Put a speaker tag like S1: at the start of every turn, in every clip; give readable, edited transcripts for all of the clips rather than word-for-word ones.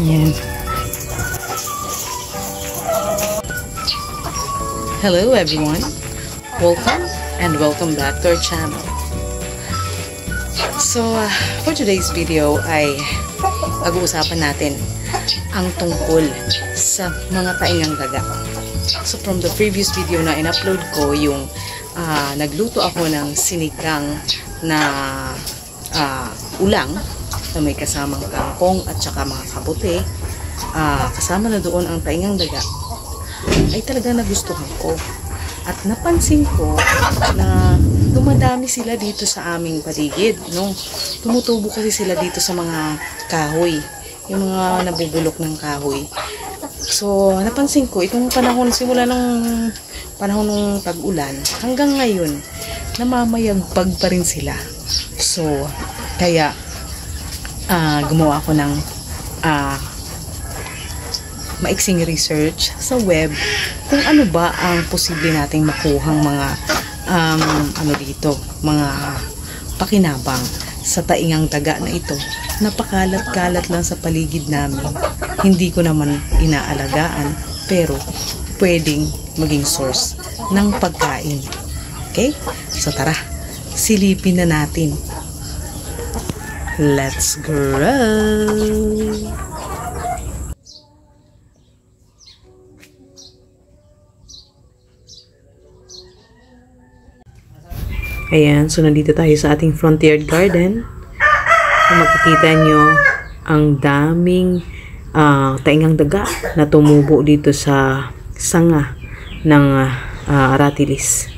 S1: Yan. Hello everyone. Welcome back to our channel. So, for today's video ay pag-uusapan natin ang tungkol sa mga taingang daga. So, from the previous video na in-upload ko, yung nagluto ako ng sinigang na ulang na may kasamang kangkong at saka mga kabote. Kasama na doon ang taingang daga. Ay talaga nagustuhan ko. At napansin ko na dumadami sila dito sa aming paligid, no? Tumutubo kasi sila dito sa mga kahoy, yung mga nabubulok ng kahoy. So, napansin ko, itong panahon, simula ng panahon ng tag-ulan, hanggang ngayon, namamayagpag pa rin sila. So, kaya, gumawa ako ng maiksing research sa web kung ano ba ang posible nating makuhang mga mga pakinabang sa taingang daga na ito. Napakalat-kalat lang sa paligid namin. Hindi ko naman inaalagaan, pero pwedeng maging source ng pagkain. Okay? So tara, silipin na natin. Let's grow! Ayan, so nandito tayo sa ating front yard garden. Kung makikita nyo, ang daming taingang daga na tumubo dito sa sanga ng aratilis.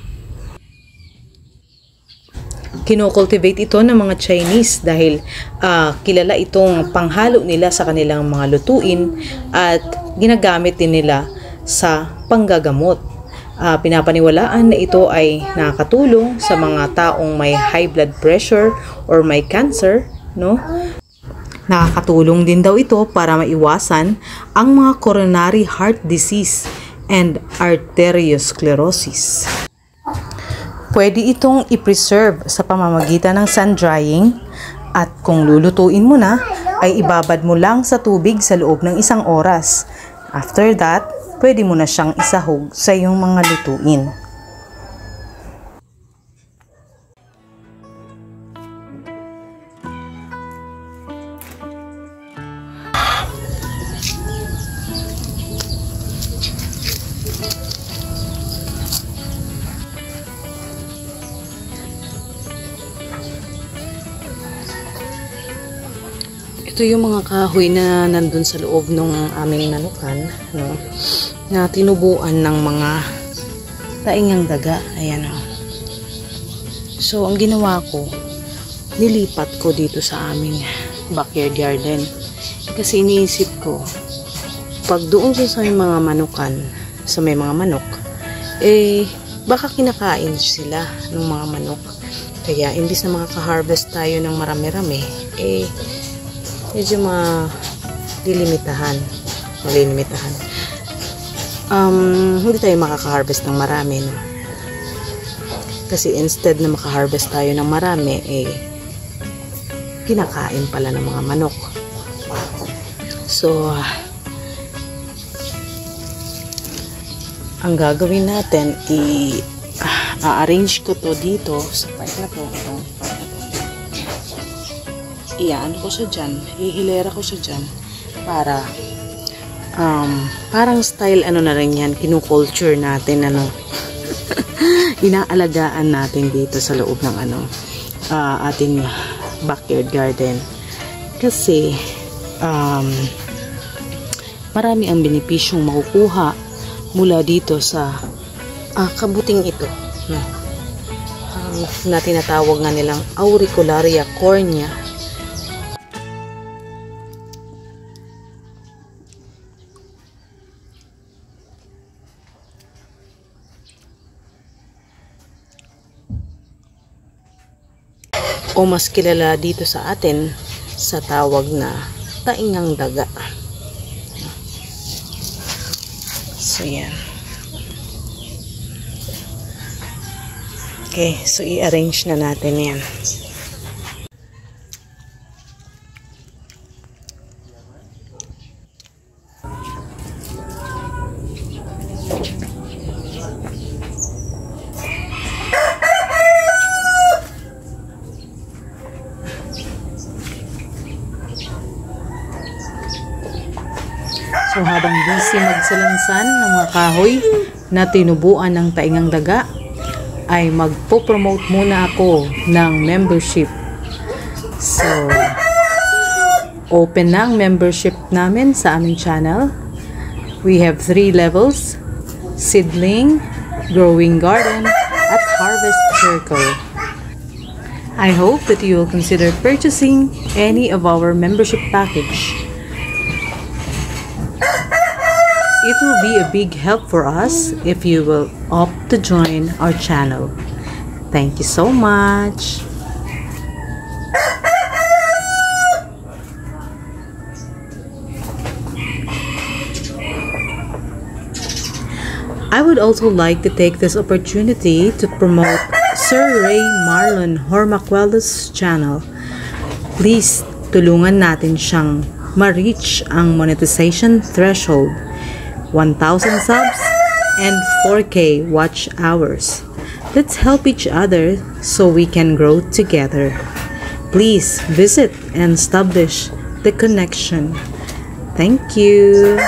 S1: Kino-cultivate ito ng mga Chinese dahil kilala itong panghalo nila sa kanilang mga lutuin at ginagamit din nila sa panggagamot. Pinapaniwalaan na ito ay nakakatulong sa mga taong may high blood pressure or may cancer, no? Nakakatulong din daw ito para maiwasan ang mga coronary heart disease and arteriosclerosis. Pwede itong i-preserve sa pamamagitan ng sun drying at kung lulutuin mo na ay ibabad mo lang sa tubig sa loob ng 1 oras. After that, pwede mo na siyang isahog sa iyong mga lutuin. Ito yung mga kahoy na nandun sa loob ng aming nanukan, no? Na tinubuan ng mga taingang daga. Ayan, o. So, ang ginawa ko, nilipat ko dito sa aming backyard garden. Kasi iniisip ko, pag doon sa mga manukan, sa may mga manok, baka kinakain sila ng mga manok. Kaya, imbis na makaka-harvest tayo ng marami-rami, medyo malilimitahan. Hindi tayo makaka-harvest ng marami, no? Kasi instead na maka-harvest tayo ng marami, kinakain pala ng mga manok. So, ang gagawin natin, i-arrange ko to dito sa part na to, itong part na to. Iyan ko siya dyan, ihilera ko siya dyan para parang style na rin yan, kinukulture natin, inaalagaan natin dito sa loob ng ating backyard garden. Kasi marami ang benepisyong makukuha mula dito sa kabuting ito, na tinatawag nga nilang Auricularia cornea. O mas kilala dito sa atin sa tawag na taingang daga. So yan. Okay, so i-arrange na natin yan. So habang busy magsalansan ng mga kahoy na tinubuan ng taingang daga, ay magpo-promote muna ako ng membership. So, open na ang membership namin sa aming channel. We have 3 levels: seedling, growing garden, at harvest circle. I hope that you will consider purchasing any of our membership package. It will be a big help for us if you will opt to join our channel. Thank you so much. I would also like to take this opportunity to promote Sir Ray Marlon Hormacuelo's channel. Please, tulungan natin siyang ma-reach ang monetization threshold, 1,000 subs and 4K watch hours. Let's help each other so we can grow together. Please visit and establish the connection. Thank you.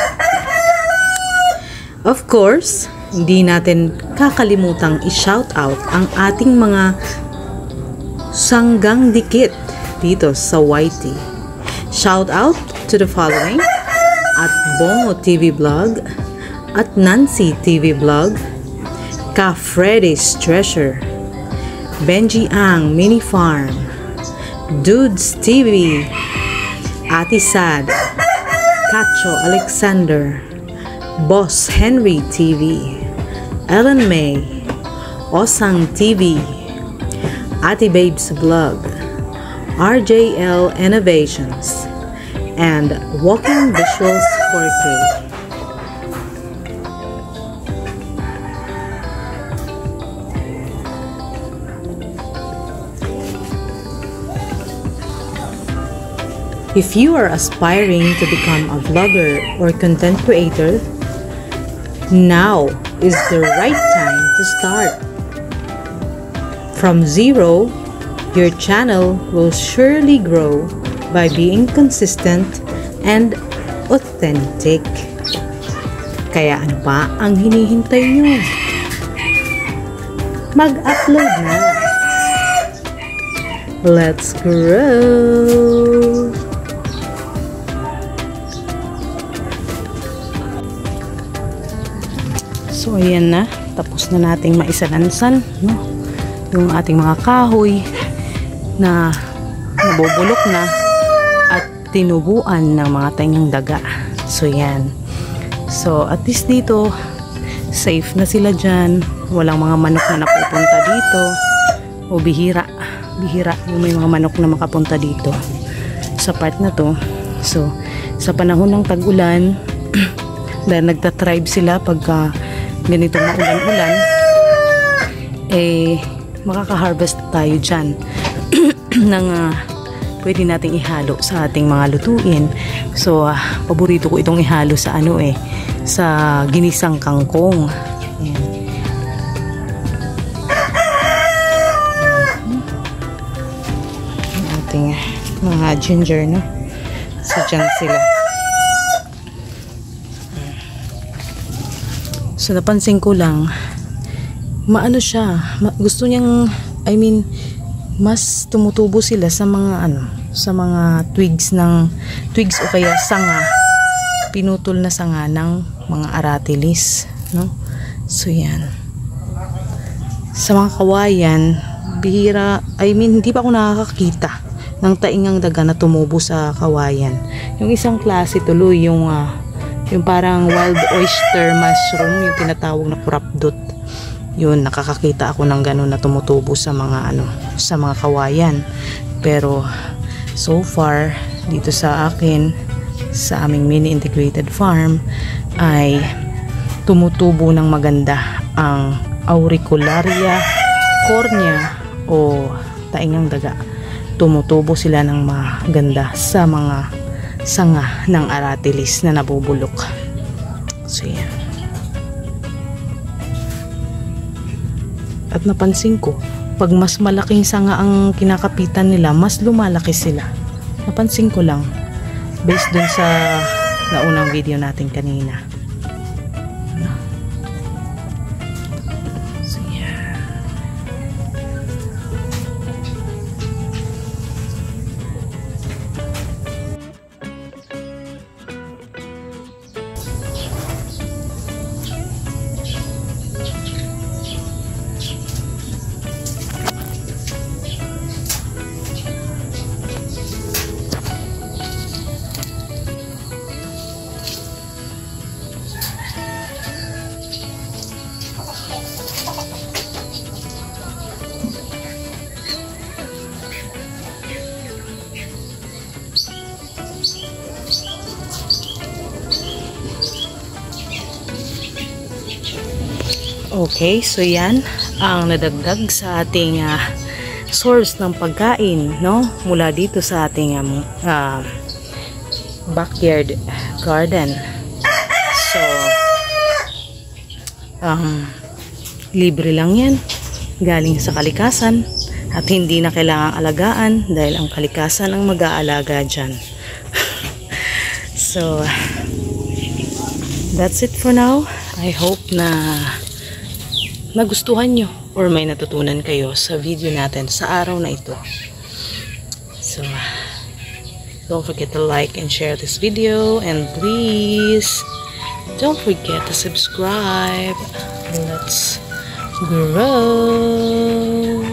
S1: Of course, hindi natin kakalimutang i-shout out ang ating mga sanggang dikit dito sa YT. Shout out to the following: at Bongo TV Vlog, at Nancy TV Vlog, Ka Freddy's Treasure, Benji Ang Mini Farm, Dudes TV, Ati Sad, Kacho Alexander, Boss Henry TV, Ellen May, Osang TV, Ati Babes Vlog, RJL Innovations, and Walking Visuals 4K. If you are aspiring to become a vlogger or content creator, now is the right time to start. From zero, your channel will surely grow by being consistent and authentic. Kaya ano pa ang hinihintay nyo? Mag-upload na! Let's grow! So ayan na, tapos na nating maisalansan, no? Yung ating mga kahoy na nabubulok na at tinubuan ng mga tanyang daga. So yan. So at least dito safe na sila dyan, walang mga manok na napupunta dito, o bihira yung may mga manok na makapunta dito sa part na to. So sa panahon ng tag-ulan dahil nagtatribe sila pagka ganito maulan-ulan, eh makaka-harvest tayo dyan ng pwede nating ihalo sa ating mga lutuin. So paborito ko itong ihalo sa sa ginisang kangkong. Ayan. Ang ating mga ginger, no? So dyan sila. So napansin ko lang, maano siya, gusto niyang, mas tumutubo sila sa mga sa mga twigs o kaya sanga, pinutol na sanga ng mga aratilis, no? So yan. Sa mga kawayan, bihira, hindi pa ako nakakakita ng taingang daga na tumubo sa kawayan. Yung isang klase tuloy, yung parang wild oyster mushroom, yung tinatawag na kurapdot. Yun, nakakakita ako ng gano'n na tumutubo sa mga sa mga kawayan. Pero so far dito sa akin, sa aming mini integrated farm, ay tumutubo ng maganda ang Auricularia cornea o taingang daga. Tumutubo sila ng maganda sa mga sanga ng aratilis na nabubulok. So yan. At napansin ko, pag mas malaking sanga ang kinakapitan nila, mas lumalaki sila. Napansin ko lang, based dun sa naunang video natin kanina. So, yeah. Okay, so yan ang nadagdag sa ating source ng pagkain, no? Mula dito sa ating backyard garden. So, libre lang yan. Galing sa kalikasan at hindi na kailangang alagaan dahil ang kalikasan ang mag-aalaga dyan. So, that's it for now. I hope na nagustuhan nyo or may natutunan kayo sa video natin sa araw na ito. So, don't forget to like and share this video, and please don't forget to subscribe. Let's grow.